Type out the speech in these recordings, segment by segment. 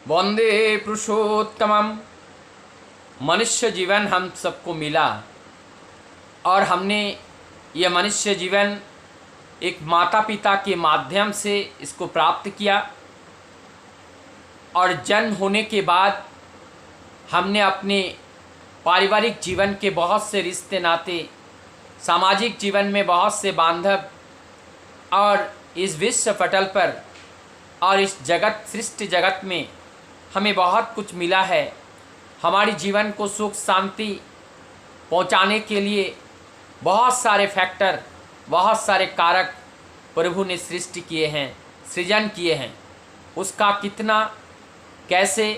वंदे पुरुषोत्तमम। मनुष्य जीवन हम सबको मिला और हमने यह मनुष्य जीवन एक माता पिता के माध्यम से इसको प्राप्त किया और जन्म होने के बाद हमने अपने पारिवारिक जीवन के बहुत से रिश्ते नाते, सामाजिक जीवन में बहुत से बांधव और इस विश्व पटल पर और इस जगत सृष्टि जगत में हमें बहुत कुछ मिला है। हमारी जीवन को सुख शांति पहुंचाने के लिए बहुत सारे फैक्टर, बहुत सारे कारक प्रभु ने सृष्टि किए हैं, सृजन किए हैं। उसका कितना, कैसे,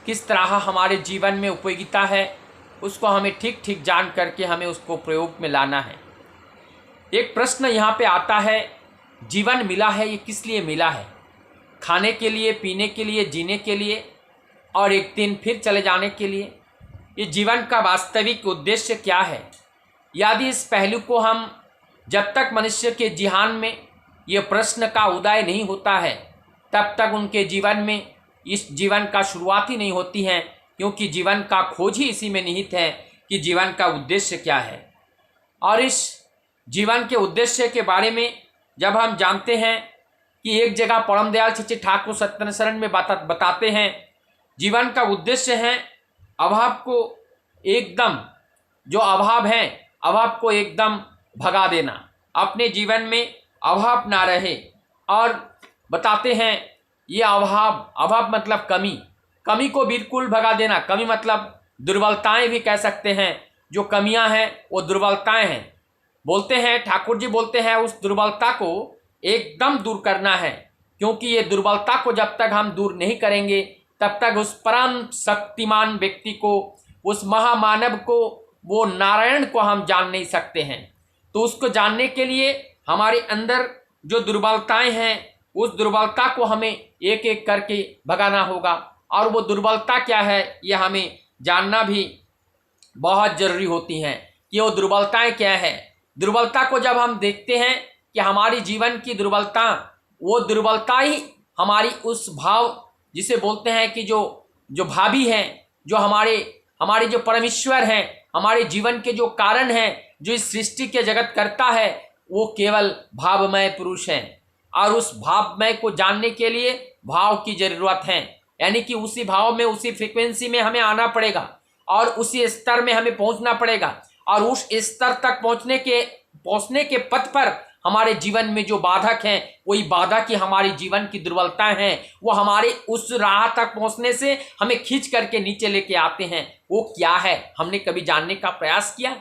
किस तरह हमारे जीवन में उपयोगिता है, उसको हमें ठीक ठीक जान करके हमें उसको प्रयोग में लाना है। एक प्रश्न यहाँ पे आता है, जीवन मिला है ये किस लिए मिला है? खाने के लिए, पीने के लिए, जीने के लिए और एक दिन फिर चले जाने के लिए? ये जीवन का वास्तविक उद्देश्य क्या है? यदि इस पहलू को हम जब तक मनुष्य के जिहान में ये प्रश्न का उदय नहीं होता है तब तक उनके जीवन में इस जीवन का शुरुआत ही नहीं होती है, क्योंकि जीवन का खोज ही इसी में निहित है कि जीवन का उद्देश्य क्या है। और इस जीवन के उद्देश्य के बारे में जब हम जानते हैं कि एक जगह परम दयाल सच्चे ठाकुर सत्यनारायण शरण में बताते हैं, जीवन का उद्देश्य है अभाव को एकदम, जो अभाव है अभाव को एकदम भगा देना, अपने जीवन में अभाव ना रहे। और बताते हैं ये अभाव मतलब कमी, कमी को बिल्कुल भगा देना। कमी मतलब दुर्बलताएं भी कह सकते हैं, जो कमियां हैं वो दुर्बलताएं हैं। बोलते हैं, ठाकुर जी बोलते हैं उस दुर्बलता को एकदम दूर करना है, क्योंकि ये दुर्बलता को जब तक हम दूर नहीं करेंगे तब तक उस परम शक्तिमान व्यक्ति को, उस महामानव को, वो नारायण को हम जान नहीं सकते हैं। तो उसको जानने के लिए हमारे अंदर जो दुर्बलताएं हैं उस दुर्बलता को हमें एक एक करके भगाना होगा। और वो दुर्बलता क्या है ये हमें जानना भी बहुत जरूरी होती हैं कि वो दुर्बलताएं क्या है। दुर्बलता को जब हम देखते हैं कि हमारी जीवन की दुर्बलता, वो दुर्बलता ही हमारी उस भाव जिसे बोलते हैं कि जो भावी हैं, जो हमारे जो परमेश्वर हैं, हमारे जीवन के जो कारण हैं, जो इस सृष्टि के जगत करता है, वो केवल भावमय पुरुष हैं। और उस भावमय को जानने के लिए भाव की जरूरत है, यानी कि उसी भाव में, उसी फ्रीक्वेंसी में हमें आना पड़ेगा और उसी स्तर में हमें पहुंचना पड़ेगा। और उस स्तर तक पहुंचने के पथ पर हमारे जीवन में जो बाधक हैं, वही बाधक की हमारी जीवन की दुर्बलताएं हैं, वो हमारे उस राह तक पहुंचने से हमें खींच करके नीचे लेके आते हैं। वो क्या है, हमने कभी जानने का प्रयास किया?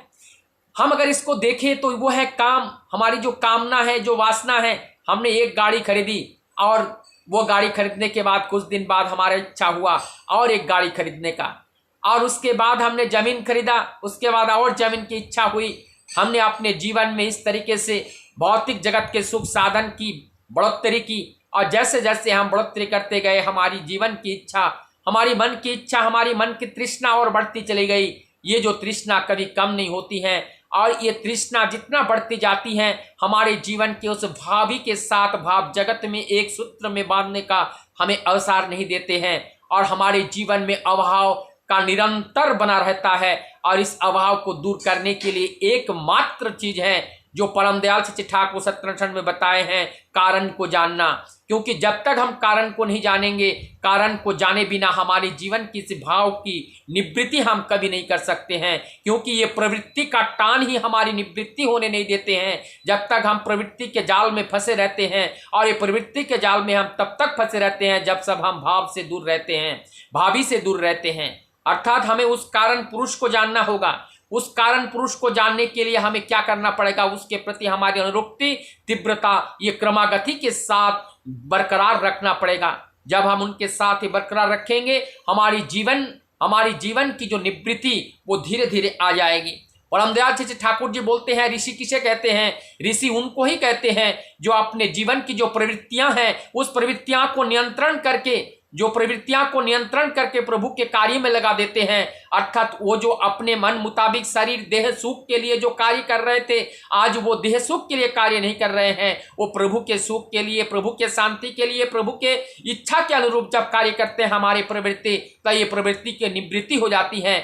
हम अगर इसको देखें तो वो है काम। हमारी जो कामना है, जो वासना है, हमने एक गाड़ी खरीदी और वो गाड़ी खरीदने के बाद कुछ दिन बाद हमारा इच्छा हुआ और एक गाड़ी खरीदने का, और उसके बाद हमने जमीन खरीदा, उसके बाद और जमीन की इच्छा हुई। हमने अपने जीवन में इस तरीके से भौतिक जगत के सुख साधन की बढ़ोतरी की, और जैसे जैसे हम बढ़ोतरी करते गए हमारी जीवन की इच्छा, हमारी मन की इच्छा, हमारी मन की तृष्णा और बढ़ती चली गई। ये जो तृष्णा कभी कम नहीं होती है, और ये तृष्णा जितना बढ़ती जाती है हमारे जीवन के उस भावी के साथ भाव जगत में एक सूत्र में बांधने का हमें अवसर नहीं देते हैं, और हमारे जीवन में अभाव का निरंतर बना रहता है। और इस अभाव को दूर करने के लिए एकमात्र चीज है जो परम दयाल सच्चे ठाकुर सत्यनारायण में बताए हैं, कारण को जानना। क्योंकि जब तक हम कारण को नहीं जानेंगे, कारण को जाने बिना हमारे जीवन की इस भाव की निवृत्ति हम कभी नहीं कर सकते हैं, क्योंकि ये प्रवृत्ति का टान ही हमारी निवृत्ति होने नहीं देते हैं। जब तक हम प्रवृत्ति के जाल में फंसे रहते हैं, और ये प्रवृत्ति के जाल में हम तब तक फंसे रहते हैं जब सब हम भाव से दूर रहते हैं, भावी से दूर रहते हैं। अर्थात हमें उस कारण पुरुष को जानना होगा। उस कारण पुरुष को जानने के लिए हमें क्या करना पड़ेगा? उसके प्रति हमारी अनुरक्ति, तीव्रता, ये क्रमागति के साथ बरकरार रखना पड़ेगा। जब हम उनके साथ ही बरकरार रखेंगे, हमारी जीवन की जो निवृत्ति वो धीरे धीरे आ जाएगी। परम दयाल सच्चे ठाकुर जी बोलते हैं, ऋषि किसे कहते हैं? ऋषि उनको ही कहते हैं जो अपने जीवन की जो प्रवृत्तियां हैं उस प्रवृत्तियां को नियंत्रण करके जो प्रवृत्तियां को नियंत्रण करके प्रभु के कार्य में लगा देते हैं, अर्थात वो जो अपने मन मुताबिक शरीर देह सुख के लिए जो कार्य कर रहे थे, आज वो देह सुख के लिए कार्य नहीं कर रहे हैं, वो प्रभु के सुख के लिए, प्रभु के शांति के लिए, प्रभु के इच्छा के अनुरूप जब कार्य करते हैं हमारी प्रवृत्ति, तो ये प्रवृत्ति की निवृत्ति हो जाती है।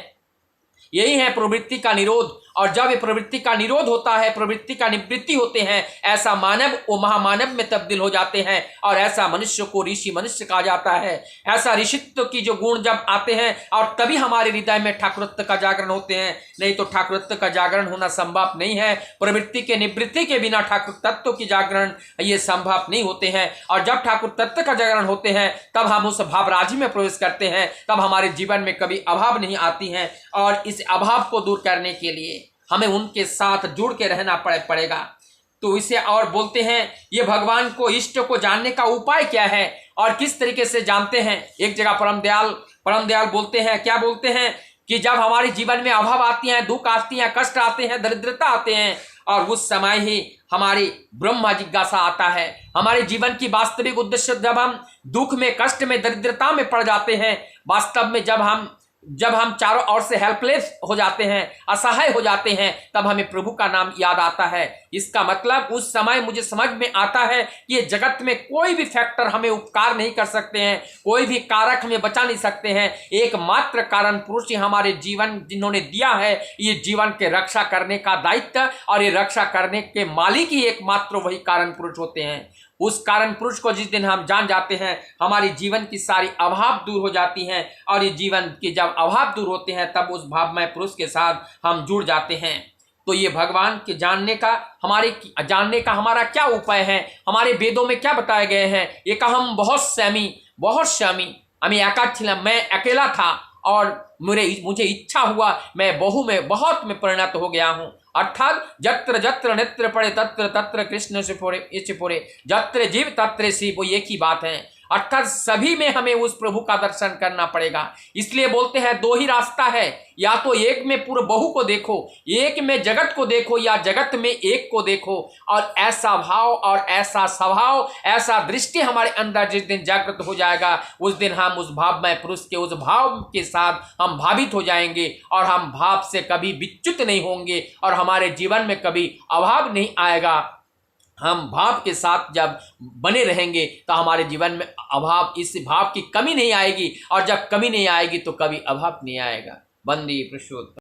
यही है प्रवृत्ति का निरोध। और जब ये प्रवृत्ति का निरोध होता है, प्रवृत्ति का निवृत्ति होते हैं, ऐसा मानव वो महामानव में तब्दील हो जाते हैं और ऐसा मनुष्य को ऋषि मनुष्य कहा जाता है। ऐसा ऋषित्व की जो गुण जब आते हैं और तभी हमारे हृदय में ठाकुरत्व का जागरण होते हैं, नहीं तो ठाकुरत्व का जागरण होना संभव नहीं है। प्रवृत्ति के निवृत्ति के बिना ठाकुर तत्व की जागरण ये संभव नहीं होते हैं। और जब ठाकुर तत्व का जागरण होते हैं तब हम उस भावराजी में प्रवेश करते हैं, तब हमारे जीवन में कभी अभाव नहीं आती है। और इस अभाव को दूर करने के लिए हमें उनके साथ जुड़ के रहना पड़ेगा। तो इसे और बोलते हैं, ये भगवान को इष्ट को जानने का उपाय क्या है और किस तरीके से जानते हैं। एक जगह परम दयाल बोलते हैं, क्या बोलते हैं कि जब हमारे जीवन में अभाव आती हैं, दुख आती हैं, कष्ट आते हैं, दरिद्रता आते हैं, और उस समय ही हमारी ब्रह्म जिज्ञासा आता है। हमारे जीवन की वास्तविक उद्देश्य जब हम दुख में, कष्ट में, दरिद्रता में पड़ जाते हैं, वास्तव में जब हम चारों ओर से हेल्पलेस हो जाते हैं, असहाय हो जाते हैं, तब हमें प्रभु का नाम याद आता है। इसका मतलब उस समय मुझे समझ में आता है कि ये जगत में कोई भी फैक्टर हमें उपकार नहीं कर सकते हैं, कोई भी कारक हमें बचा नहीं सकते हैं। एकमात्र कारण पुरुष ही हमारे जीवन जिन्होंने दिया है, ये जीवन के रक्षा करने का दायित्व, और ये रक्षा करने के मालिक ही एकमात्र वही कारण पुरुष होते हैं। उस कारण पुरुष को जिस दिन हम जान जाते हैं, हमारी जीवन की सारी अभाव दूर हो जाती हैं, और ये जीवन के जब अभाव दूर होते हैं तब उस भावमय पुरुष के साथ हम जुड़ जाते हैं। तो ये भगवान के जानने का हमारा क्या उपाय है, हमारे वेदों में क्या बताए गए हैं। एक हम बहुत स्वामी हमें एकाचिलम, मैं अकेला था और मुझे इच्छा हुआ, मैं बहु में बहुत में परिणत हो गया हूँ। अर्थात जत्र जत्र नेत्र पड़े तत्र तत्र कृष्ण से पुरे, जत्र जीव तत्र शिव, वो एक ही बात है। अर्थात सभी में हमें उस प्रभु का दर्शन करना पड़ेगा। इसलिए बोलते हैं दो ही रास्ता है, या तो एक में पूरे बहु को देखो, एक में जगत को देखो, या जगत में एक को देखो। और ऐसा भाव और ऐसा स्वभाव, ऐसा दृष्टि हमारे अंदर जिस दिन जागृत हो जाएगा, उस दिन हम उस भावमय पुरुष के उस भाव के साथ हम भावित हो जाएंगे, और हम भाव से कभी विच्युत नहीं होंगे, और हमारे जीवन में कभी अभाव नहीं आएगा। हम भाव के साथ जब बने रहेंगे तो हमारे जीवन में अभाव, इस भाव की कमी नहीं आएगी, और जब कमी नहीं आएगी तो कभी अभाव नहीं आएगा। वंदे पुरुषोत्तम।